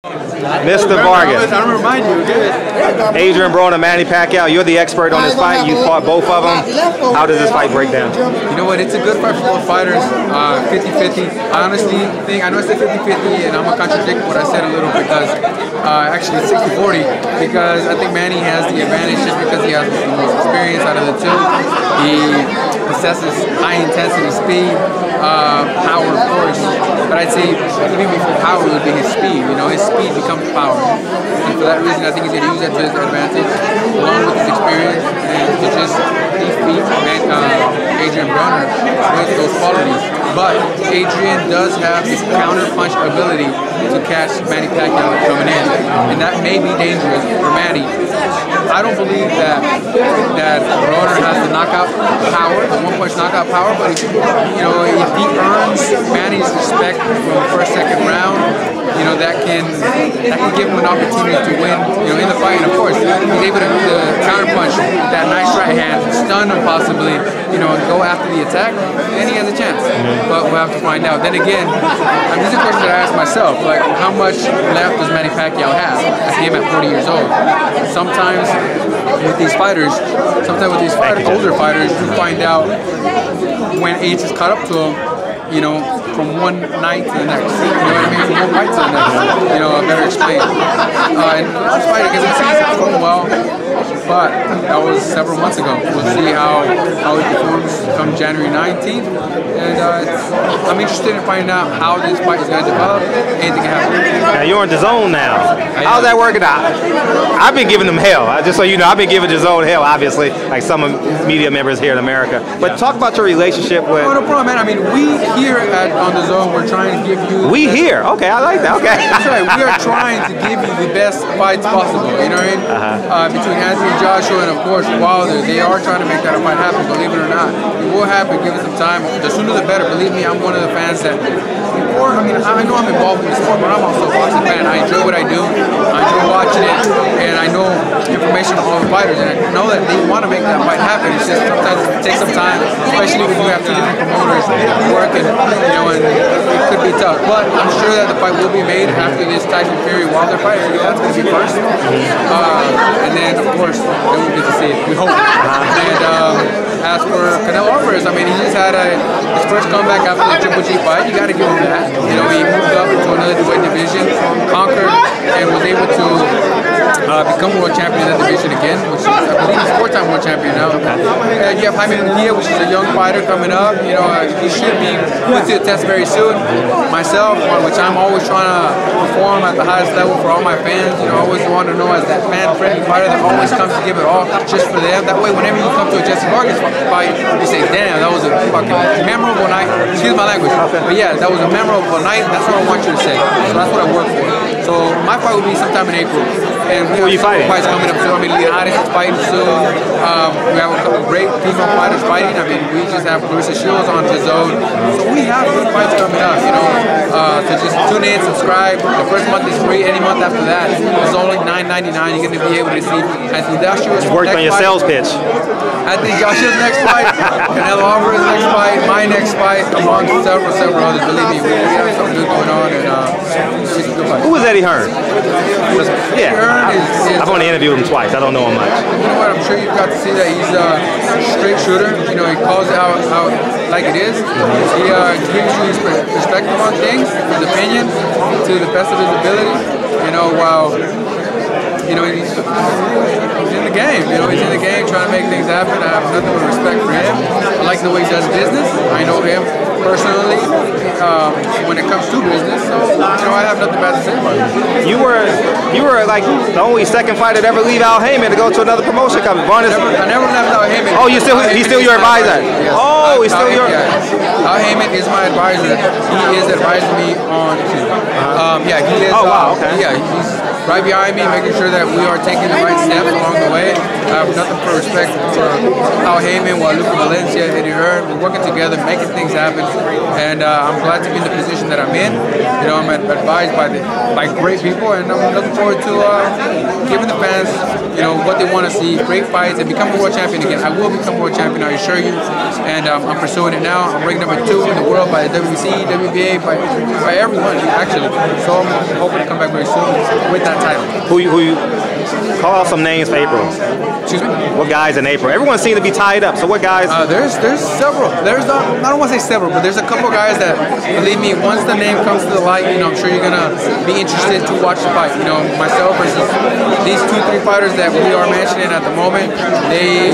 Mr. Vargas. I'm gonna remind you. Adrian Broner, Manny Pacquiao. You're the expert on this fight. You fought both of them. How does this fight break down? You know what? It's a good fight for both fighters. 50-50. I honestly think, I know I said 50-50, and I'm gonna contradict what I said a little because actually it's 60-40 because I think Manny has the advantage just because he has the most experience out of the two. He possesses high intensity speed, power, of course. But I'd say even before power would be his speed. You know, his speed becomes power. And for that reason, I think he's going to use that to his advantage, along with his experience, and to just defeat Adrian Broner with those qualities. But Adrian does have his counter-punch ability to catch Manny Pacquiao coming in, and that may be dangerous for Manny. I don't believe that Broner has the knockout power, the one-punch knockout power, but if, you know, if he earns Manny's respect from the first, second round, you know, that can give him an opportunity to win, you know, in the fight. And of course, he's able to counter-punch that nice right hand, stun him possibly, you know, and go after the attack, then he has a chance. But we'll have to find out. Then again, this is a question that I ask myself, like, how much left does Manny Pacquiao have at him at 40 years old? Sometimes with these fighters, older fighters, you find out when age is caught up to them, you know, from one night to the next. You know what I mean? From one fight to the next. You know, better explain. And this fight against he's doing well, but that was several months ago. We'll see how he performs come January 19th. And I'm interested in finding out how this fight is going to develop. Anything can happen. Now you're on DAZN now. How's that working out? I've been giving them hell. Just so you know, I've been giving DAZN hell, obviously, like some media members here in America. But talk about your relationship with... Oh, no problem, man. I mean, we here on DAZN, we're trying to give you... We here? Okay, I like that. Okay. That's right. We are trying to give you the best fights possible. You know what I mean? Between Anthony Joshua and, of course, Wilder, they are trying to make that fight happen, believe it or not. It will happen. Give it some time. The sooner the better. Believe me, I'm one of the fans that... I mean, I know I'm involved in the sport, but I'm also a boxing fan. I enjoy what I do. I enjoy watching it, and I know information on all the fighters, and I know that they want to make that fight happen. It's just sometimes it takes some time, especially when you have two different promoters working, you know, and it could be tough. But I'm sure that the fight will be made after this Tyson Fury Wilder fight. That's going to be first, and then of course then we'll get to see it. We hope. And as for Canelo Alvarez, I mean, he just had his first comeback after the Triple G fight. You got to give him that. You know, he moved up to another weight division, conquered, and was able to become world champion in that division again, which is, I believe he's four-time world champion now. And you have Haymon, which is a young fighter coming up. You know, he should be put to the test very soon. Myself, which I'm always trying to perform at the highest level for all my fans. You know, I always want to know as that fan-friendly fighter that always comes to give it all just for them. That way, whenever you come to a Jesse Vargas fight, you say, damn, that was a fucking memorable night. Excuse my language. But yeah, that was a memorable night. That's what I want you to say. So that's what I work for. So my fight will be sometime in April. And we have fights coming up soon. I mean, Leonidas is fighting soon. We have a couple of great female fighters fighting. I mean, we just have Clarissa Shields on DAZN. So we have good fights coming up, you know. So just tune in, subscribe. The first month is free. Any month after that, it's only $9.99. You're going to be able to see Anthony Joshua's next worked on your sales pitch. Anthony Joshua's next fight, Canelo Alvarez's next fight, my next fight, among several others. Believe me, we have something good going on, and it's a good fight. Who was Eddie Hearn? Yeah. I've only interviewed him twice. I don't know him much. You know what? I'm sure you've got to see that he's a straight shooter. You know, he calls it out like it is. He gives you his perspective on things, his opinion, to the best of his ability. You know, while you know he's in the game. You know, he's in the game trying to make things happen. I have nothing but respect for him. I like the way he does business. I know him personally when it comes to business, so you know I have nothing bad to say about it. You were like the only second fighter to ever leave Al Haymon to go to another promotion company. I never left Al Haymon. Oh, he's still your advisor. Yes. Oh, he's still your. Al Haymon is my advisor. He is advising me on. Yeah, he is. Oh wow. Okay. Yeah, he's right behind me, making sure that we are taking the right steps along the way. I have nothing but respect for Al Haymon, Luca Valencia, Eddie Hearn. We're working together, making things happen. and I'm glad to be in the position that I'm in. You know, I'm advised by great people, and I'm looking forward to giving the fans, you know, what they want to see, great fights, and become a world champion again. I will become a world champion, I assure you, and I'm pursuing it now. I'm ranked #2 in the world by the WBC, WBA, by everyone, actually. So I'm hoping to come back very soon with that title. Who you call out some names for April? Excuse me? What guys in April? Everyone seems to be tied up, so what guys? There's several. I don't want to say several, but there's a couple guys that, believe me, once the name comes to the light, you know, I'm sure you're gonna be interested to watch the fight. You know, myself versus these 2-3 fighters that we are mentioning at the moment, they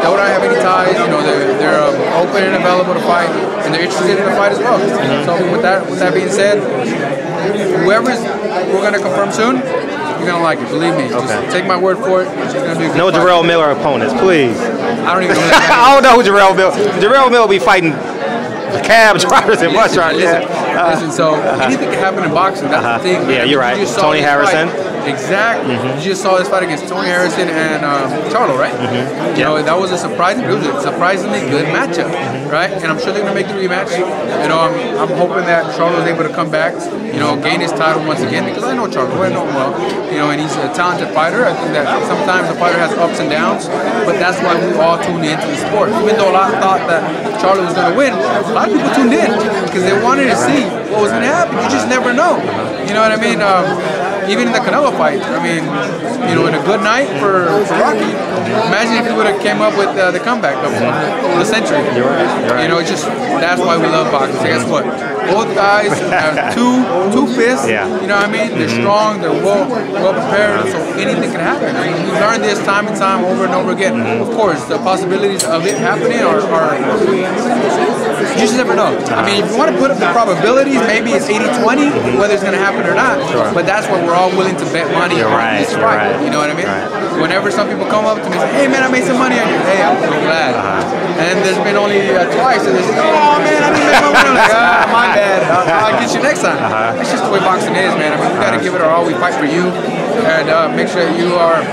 don't have any ties. You know, they're open and available to fight, and they're interested in the fight as well. So with that being said, whoever's we're gonna confirm soon, you're gonna like it. Believe me. Okay. Just take my word for it. It's gonna be a good no fight. Jarrell Miller opponents, please. I don't even know that. I don't know who Jarrell Miller. Jarrell Miller will be fighting cab drivers and bus drivers. Listen, so anything can happen in boxing. That's the thing. Yeah, you're right. Tony Harrison. Exactly. You just saw this fight against Tony Harrison and Charlo, right? You know, that was a surprisingly good matchup, right? And I'm sure they're gonna make the rematch. You know, I'm hoping that Charlo is able to come back, you know, gain his title once again, because I know Charlo, I know him well, you know, and he's a talented fighter. I think that sometimes the fighter has ups and downs, but that's why we all tune into the sport. Even though a lot thought that Charlo was gonna win, a lot of people tuned in because they wanted to see what was gonna happen. You just never know. You know what I mean? Even in the Canelo fight, I mean, you know, in a good night for Rocky, imagine if he would have came up with the comeback of the century. You're right. You know, it's just, that's why we love boxing. So guess what? Both guys have two fists, you know what I mean? They're strong, they're well prepared, so anything can happen. I mean, we learned this time and time over and over again. Of course, the possibilities of it happening are you just never know. I mean, if you want to put up the probabilities, maybe it's 80-20, whether it's going to happen or not. But that's when we're all willing to bet money on each fight. You know what I mean? Whenever some people come up to me and say, hey man, I made some money on you. Hey, I'm glad. And there's been only twice, and they say, oh man, I didn't make my money. I'm like, my bad. I'll get you next time. That's just the way boxing is, man. I mean, we got to give it our all. We fight for you, and make sure that you are.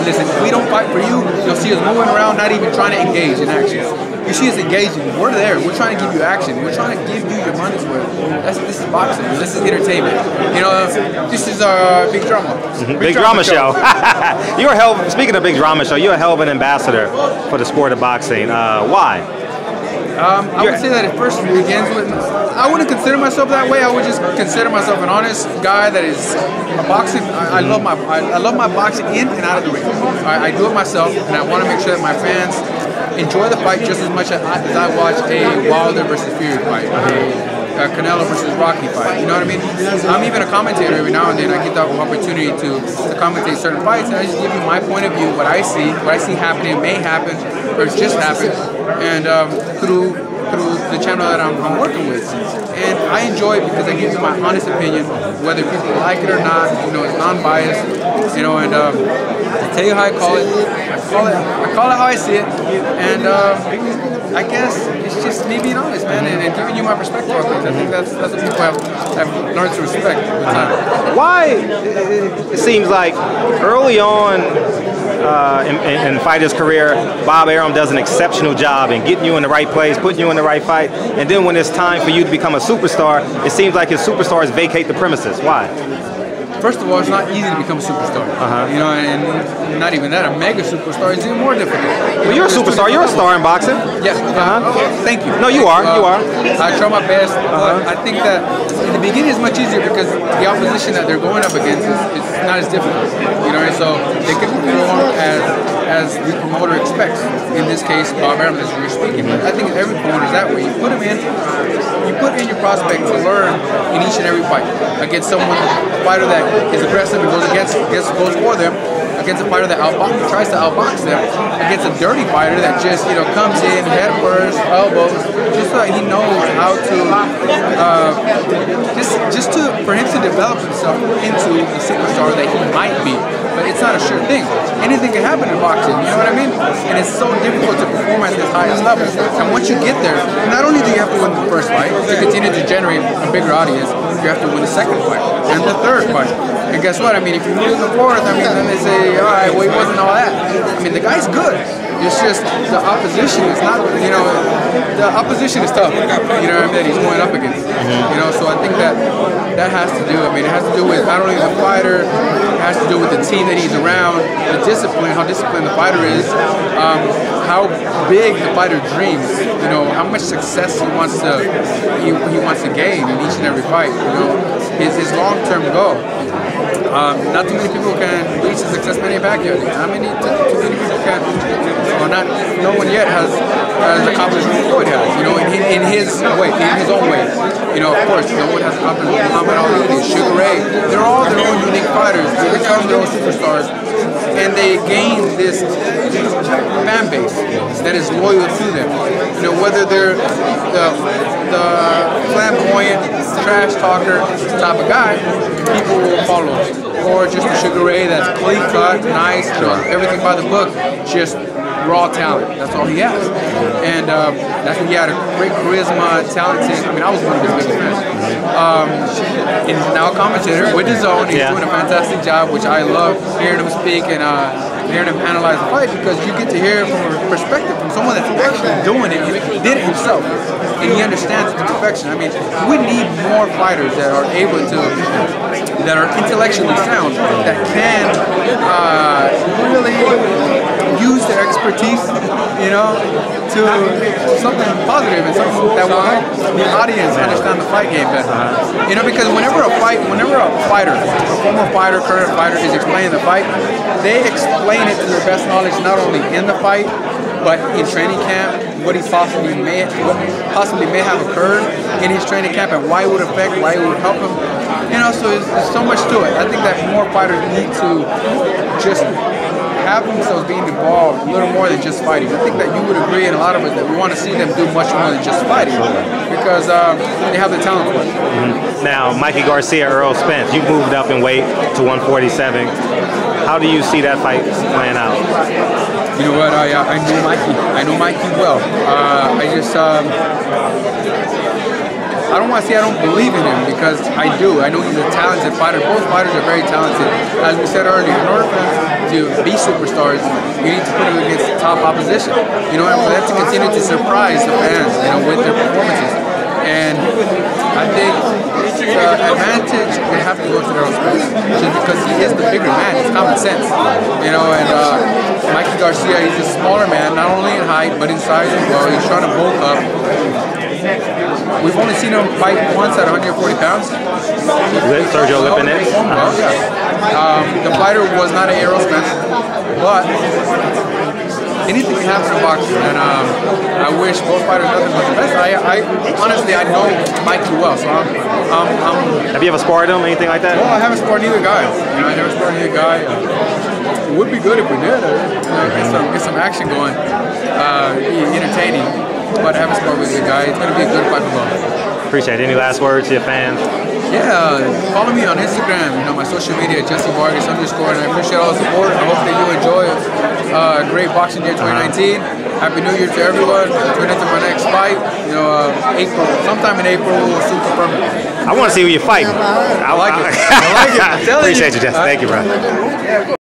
Listen, if we don't fight for you, you'll see us moving around, not even trying to engage in action. You see us engaging. We're there. We're trying to give you action. We're trying to give you your money's worth. This is boxing. This is entertainment. You know, this is a big drama. Big drama show. Speaking of big drama show, you're a hell of an ambassador for the sport of boxing. Why? I would say that it first begins with, I wouldn't consider myself that way. I would just consider myself an honest guy that is a boxing. I love my boxing in and out of the ring. I do it myself, and I want to make sure that my fans enjoy the fight just as much as I watch a Wilder versus Fury fight, a Canelo versus Rocky fight. You know what I mean? I'm even a commentator every now and then. I get the opportunity to commentate certain fights, and I just give you my point of view, what I see happening, may happen, or just happened, and through the channel that I'm working with. And I enjoy it because I give you my honest opinion, whether people like it or not. You know, it's non-biased. You know, and I tell you how I call it. I call it how I see it, and I guess it's just me being honest, man, and giving you my perspective on things. I think that's what people have learned to respect with time. Why, it seems like early on in fighter's career, Bob Arum does an exceptional job in getting you in the right place, putting you in the right fight, and then when it's time for you to become a superstar, it seems like his superstars vacate the premises. Why? First of all, it's not easy to become a superstar. You know, and not even that, a mega superstar is even more difficult. Well, you're a superstar. You're a star in boxing. Yes. Thank you. No, you are. You are. I try my best. But I think that in the beginning it's much easier because the opposition that they're going up against is not as difficult. You know, and so they can perform as the promoter expects. In this case, Bob Arum, as you're speaking. But I think every promoter is that way. You put in your prospect to learn in each and every fight against someone, a fighter that is aggressive and goes for them, against a fighter that tries to outbox them, against a dirty fighter that just comes in head first, elbows, just so he knows how to for him to develop himself into the superstar that he might be. But it's not a sure thing. Anything can happen in boxing, you know what I mean? And it's so difficult to perform at this highest level. And once you get there, not only do you have to win the first fight to continue to generate a bigger audience, you have to win the second fight and the third fight. And guess what? I mean, if you lose the fourth, I mean, then they say, all right, well, he wasn't all that. I mean, the guy's good. It's just the opposition is not, you know, the opposition is tough, you know what I mean, that he's going up against. You know, so I think that has to do, I mean, it has to do with not only the fighter, it has to do with the team that he's around, the discipline, how disciplined the fighter is, how big the fighter dreams, you know, how much success he wants to gain in each and every fight, you know, his long-term goal. Not too many people can reach the success Manny Pacquiao did. How many? Too many people can. Well, no one yet has accomplished what Floyd has. You know, in his way, in his own way. You know, of course, no one has accomplished what Muhammad Ali, Sugar Ray. They're all their own unique fighters. They become their own superstars, and they gain this fan base that is loyal to them. You know, whether they're the flamboyant, trash talker type of guy, people will follow. Or just a Sugar Ray that's clean cut, nice, everything by the book, just raw talent. That's all he has. And that's when he had a great charisma, talented. I mean, I was one of his biggest fans. And he's now a commentator with DAZN. He's doing a fantastic job, which I love hearing him speak and hearing him analyze the fight, because you get to hear it from a perspective from someone that's actually doing it, did it himself, and he understands it to perfection. I mean, we need more fighters that are able to, that are intellectually sound, that can really use their expertise, you know, to something positive and something that will help the audience understand the fight game better. You know, because whenever a fighter, a former fighter, current fighter is explaining the fight, they explain it to their best knowledge, not only in the fight, but in training camp, what possibly may have occurred in his training camp, and why it would affect, why it would help him. You know, so there's so much to it. I think that more fighters need to just have themselves being involved a little more than just fighting. I think that you would agree, and a lot of us, that we want to see them do much more than just fighting, because they have the talent for it. Now, Mikey Garcia, Earl Spence, you moved up in weight to 147. How do you see that fight playing out? You know what? I knew Mikey. I know Mikey well. I just I don't want to say I don't believe in him, because I do. I know he's a talented fighter. Both fighters are very talented. As we said earlier, in order for them to be superstars, you need to put them against top opposition. You know, and for them to continue to surprise the fans, you know, with their performances. And I think the advantage would have to go to Earl Spence, just because he is the bigger man. It's common sense, you know. And Mikey Garcia, he's a smaller man, not only in height but in size as well. He's trying to bulk up. We've only seen him fight once at 140 pounds. Sergio Lipinets? The fighter was not an Earl Spence, but anything can happen in boxing, and I wish both fighters nothing but the best. Honestly, I know Mikey well, so Have you ever sparred him, anything like that? No, I haven't sparred either guy. You know, I never sparred either guy. It would be good if we did. You know, get some action going, be entertaining. But I haven't sparred with the guy. It's going to be a good fight for both. Appreciate it. Any last words to your fans? Yeah, follow me on Instagram, you know, my social media, Vargas _, and I appreciate all the support. I hope that you enjoy a great boxing year 2019. Happy New Year to everyone. Tune into my next fight, you know, April, sometime in April, we'll soon confirm it. I want to see who you're fighting. I like it. I like it. Appreciate you, Jesse. Thank you, bro.